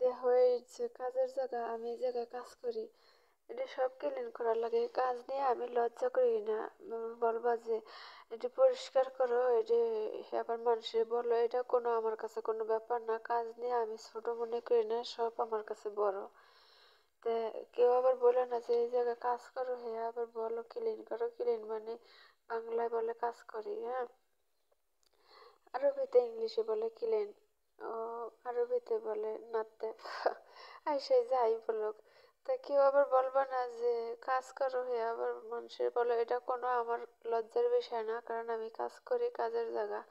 দেখো এই যে কাজের জায়গা, আমি এই জায়গায় কাজ করি, এটা সব ক্লিন করার লাগে। কাজ নিয়ে আমি লজ্জা করি না। বলবা যে এটা পরিষ্কার করো, এটা আবার মানুষের বলো, এটা কোনো আমার কাছে কোনো ব্যাপার না। কাজ নিয়ে আমি ছোট মনে করি না, সব আমার কাছে বড়। তে কেউ আবার বলে না যে এই জায়গায় কাজ করো, হ্যাঁ আবার বলো ক্লিন করো। ক্লিন মানে বাংলায় বলে কাজ করি, হ্যাঁ। আরবিতে ইংলিশে বলে ক্লিন, ও আরবিতে বলে নাতে। আর সে যাই বলুক, তা কেউ আবার বলবা না যে কাজ করো, হে আবার মানুষের বলো, এটা কোনো আমার লজ্জার বিষয় না, কারণ আমি কাজ করি, কাজের জায়গা।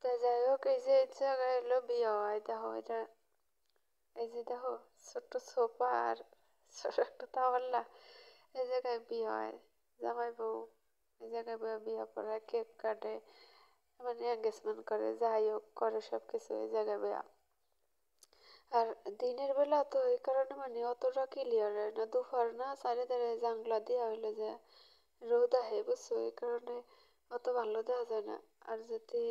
তা যাই হোক, এই যে এই জায়গায় এলো বিয়ে হয়, দেখো এটা, এই যে দেখো ছোট্ট সোফা আর ছোট একটা তাওয়াল্লা, এই জায়গায় বিয়ে হয়। জামাই বউ এই জায়গায় বিয়ে পড়ায়, কেক কাটে, মানে এঙ্গেজমেন্ট করে, যাই হোক করে সব কিছু এই জায়গায় বিয়া। আর দিনের বেলা তো এই কারণে মানে অতটা ক্লিয়ার হয় না, দুপুর না চারিধারে জাংলা দেওয়া হইলো যে রোদ আহে, বুঝছো, এই কারণে অত ভালো দেওয়া যায় না। আর যদি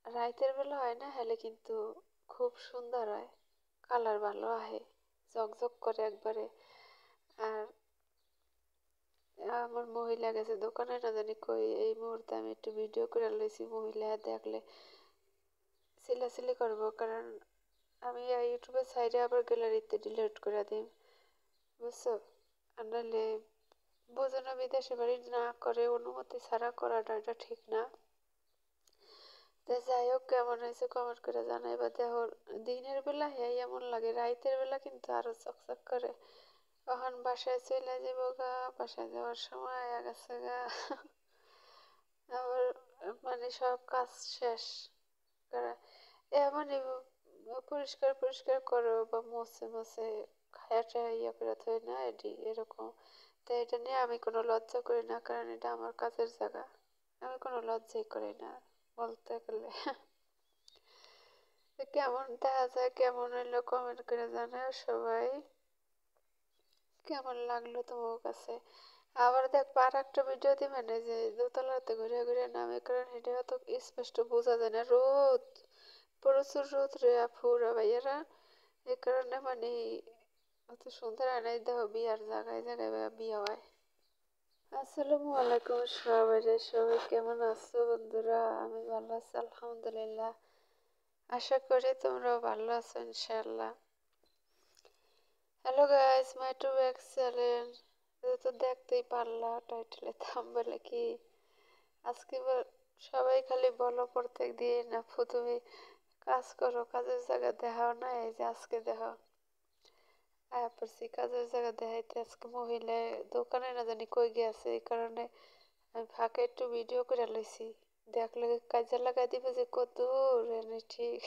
রাইতের বেলা হয় না, হলে কিন্তু খুব সুন্দর হয়, কালার ভালো আহে, ঝকঝক করে একবারে। আর আমার মহিলা গেছে দোকানে, না জানি কই, এই মুহূর্তে আমি একটু ভিডিও করে লইছি, মহিলা দেখলে চিল্লাচিল্লি করবো, কারণ আমি ইউটিউবের সাইডে আবার গ্যালারিতে ডিলিট করে দিই, বুঝছো। আর নাহলে বোঝো না, বিদেশে বাড়ি না করে অনুমতি ছাড়া করাটা এটা ঠিক না। তো যাই হোক, কেমন হয়েছে কমেন্ট করে জানাইবা। দেখো দিনের বেলা হ্যাঁ এমন লাগে, রাইতের বেলা কিন্তু আরো চকচক করে। তখন বাসায় চলে যাবো গা, বাসায় যাওয়ার সময় গেছে গা। আবার মানে সব কাজ শেষ করা, মানে পরিষ্কার পরিষ্কার করো বা মুছে মুছে খায়াটা ইয়ে করে থই না, এটি এরকম। তো এটা নিয়ে আমি কোনো লজ্জা করি না, কারণ এটা আমার কাজের জায়গা, আমি কোনো লজ্জাই করি না বলতে গেলে। তো কেমন দেখা যায়, কেমন হইলো কমেন্ট করে জানাও সবাই, কেমন লাগলো তোমার কাছে। আবার দেখ আর একটা ভিডিও দিবে না যে দোতলাতে ঘুরে ঘুরে নামে, কারণ এটা অত স্পষ্ট বোঝা যায় না, রোদ, প্রচুর রোদ রে আপুরা ভাইয়ারা, এই কারণে মানে অত সুন্দর আনাই দেহ বিয়ার জায়গায় জায়গায় বিয়ে হয়। আসসালামু আলাইকুম সবাই, সবাই কেমন আছো বন্ধুরা? আমি ভালো আছি আলহামদুলিল্লাহ, আশা করি তোমরাও ভালো আছো ইনশাল্লাহ। Hello guys, my to back channel. তো দেখতেই পারলা টাইটেলে থাম্বনেলে কি, আজকে সবাই খালি বলো প্রত্যেক দিন আপু তুমি কাজ করো, কাজের জায়গা দেখাও না, এই যে আজকে দেখো পড়ছি কাজের জায়গা দেখাইতে। আজকে মহিলা দোকানে না জানি কই গিয়েছে, এই কারণে আমি ফাঁকে একটু ভিডিও করে লইছি, দেখলে কাজে লাগাই দিব যে কত দূর এনে, ঠিক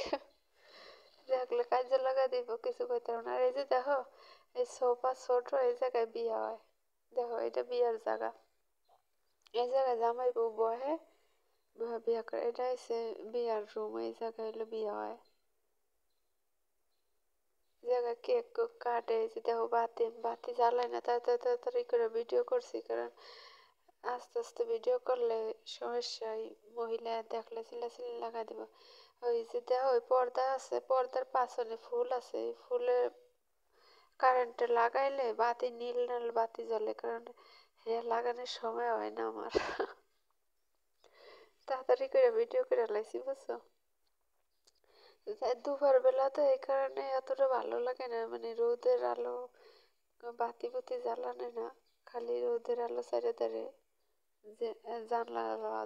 দেখলে কাজে লাগাই দিব, কিছু কইতে পারবো না। আর এই যে দেখো এই সোফা ছোট, এই জায়গায় বিয়ে হয়, দেখো এটা বিয়ার জায়গা, এই জায়গায় জামাই বউ বহে, বিয়া করে, এটা হচ্ছে বিয়ার রুম, এই জায়গায় হলো বিয়ে হয়। জায়গায় কেক কুক কাটে, এই যে দেখো বাতি বাতি জ্বালায় না, তাড়াতাড়ি করে ভিডিও করছি, কারণ আস্তে আস্তে ভিডিও করলে সমস্যা, মহিলা দেখলে চিল্লাচিল্লি লাগা দিব। ওই যে দেখো ওই পর্দা আছে, পর্দার পাশনে ফুল আছে, এই ফুলের কারেন্টে লাগাইলে বাতি নীল নীল বাতি জ্বলে, কারণ হ্যাঁ লাগানোর সময় হয় না আমার। তাড়াতাড়ি করে ভিডিও করে লাইছি, বুঝছো। দুপুর বেলা তো এই কারণে এতটা ভালো লাগে না, মানে রোদের আলো, বাতি বুতি জ্বালানো না, খালি রোদের আলো চারিধারে, যে জানলা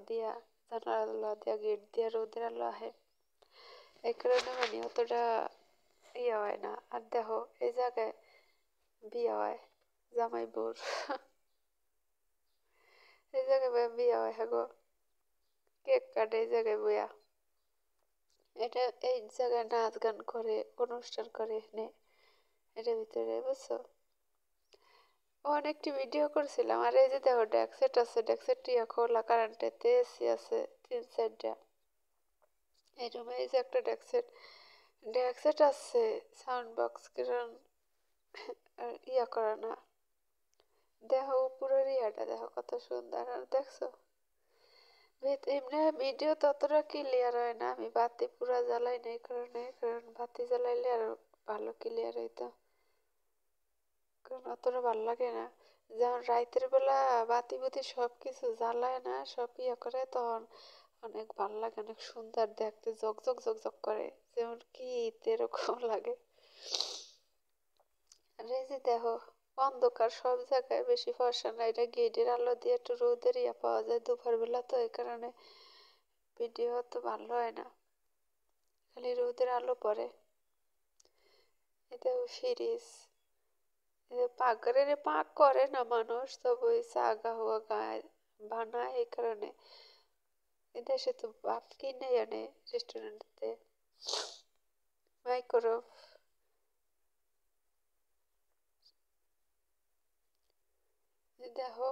দিয়া, জানলা দিয়া গেট দিয়া রোদের আলো আহে, এই কারণে মানে অতটা ইয়ে হয় না। আর দেখো এই জায়গায় বিয়ে হয় জামাই বউর, এই জায়গায় বিয়ে হয়, হ্যাঁ গো, কেক কাটে এই জায়গায় বইয়া, এটা এই জায়গায় নাচ গান করে, অনুষ্ঠান করে এখানে, এটার ভিতরে, বুঝছো। অনেকটি ভিডিও করছিলাম। আর এই যে দেখো ডেক্সেট আছে, ডেক্সেট টিয়া খোলা, কারেন্টেতে এসি আছে 3-4টা, এই রুমে এই যে একটা ডেক্সেট, ডেক্সেট আছে, সাউন্ড বক্স, কারণ ইয়া করে না। দেখো উপরের ইয়াটা দেখো কত সুন্দর, আর দেখছো এমনি ভিডিও ততটা ক্লিয়ার হয় না, আমি বাতি পুরা জ্বালাই নাই কারণে, কারণ বাতি জ্বালাইলে আর ভালো ক্লিয়ার হইতো, কারণ অতটা ভালো লাগে না। যেমন রাইতের বেলা বাতি বুতি সব কিছু জ্বালায় না, সব ইয়ে করে, তখন অনেক ভালো লাগে, অনেক সুন্দর দেখতে, ঝকঝক ঝকঝক করে, যেমন কি এরকম লাগে। আর এই যে দেখো, অন্ধকার সব জায়গায়, বেশি ফর্সা না, এটা গেটের আলো দিয়ে একটু রোদের ইয়ে পাওয়া যায় দুপুর বেলা, তো এই কারণে ভিডিও অত ভালো হয় না, খালি রোদের আলো পড়ে। এটা ফ্রিজ, পাকঘরে পাক করে না মানুষ, তবে ওই চা হুয়া গায়ে বানায়, এই কারণে এদেশে তো ভাত কিনে আনে রেস্টুরেন্টে, মাইক্রোওয়েভ। দেখো,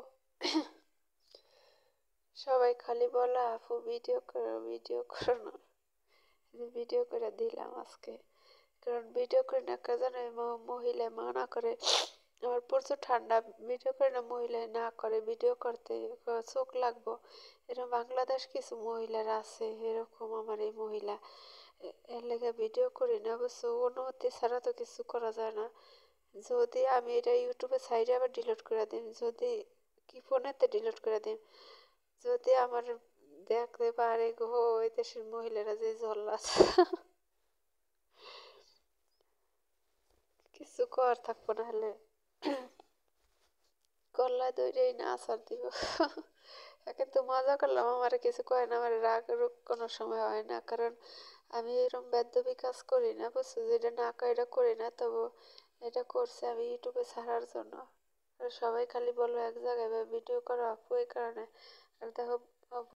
সবাই খালি বলে আপু ভিডিও করো, ভিডিও করো না, ভিডিও করে দিলাম আজকে। কারণ ভিডিও করে না, জানো মহিলা মানা করে, আমার প্রচুর ঠান্ডা, ভিডিও করে না, মহিলা না করে ভিডিও করতে, চোখ লাগবো, এরকম বাংলাদেশ কিছু মহিলার আছে এরকম, আমার এই মহিলা, এর লেগে ভিডিও করি না, অবশ্য অনুমতি ছাড়া তো কিছু করা যায় না। যদি আমি এটা ইউটিউবে সাইডে আবার ডিলিট করে দিই, যদি কি ফোনেতে ডিলিট করে দিই, যদি আমার দেখতে পারে গো ওই দেশের মহিলারা যে জল্লাস, কিছু কর থাকবো না, হলে গলায় দইটাই না আসার দিব। কিন্তু মজা করলাম, আমার কিছু কয় না, আমার রাগ রোগ কোনো সময় হয় না, কারণ আমি এরকম বেদবি কাজ করি না, বুঝছো, যেটা না কয় এটা করি না, তবু এটা করছে আমি ইউটিউবে ছাড়ার জন্য। আর সবাই খালি বলো এক জায়গায় ভিডিও করো আপু, এই কারণে। আর দেখো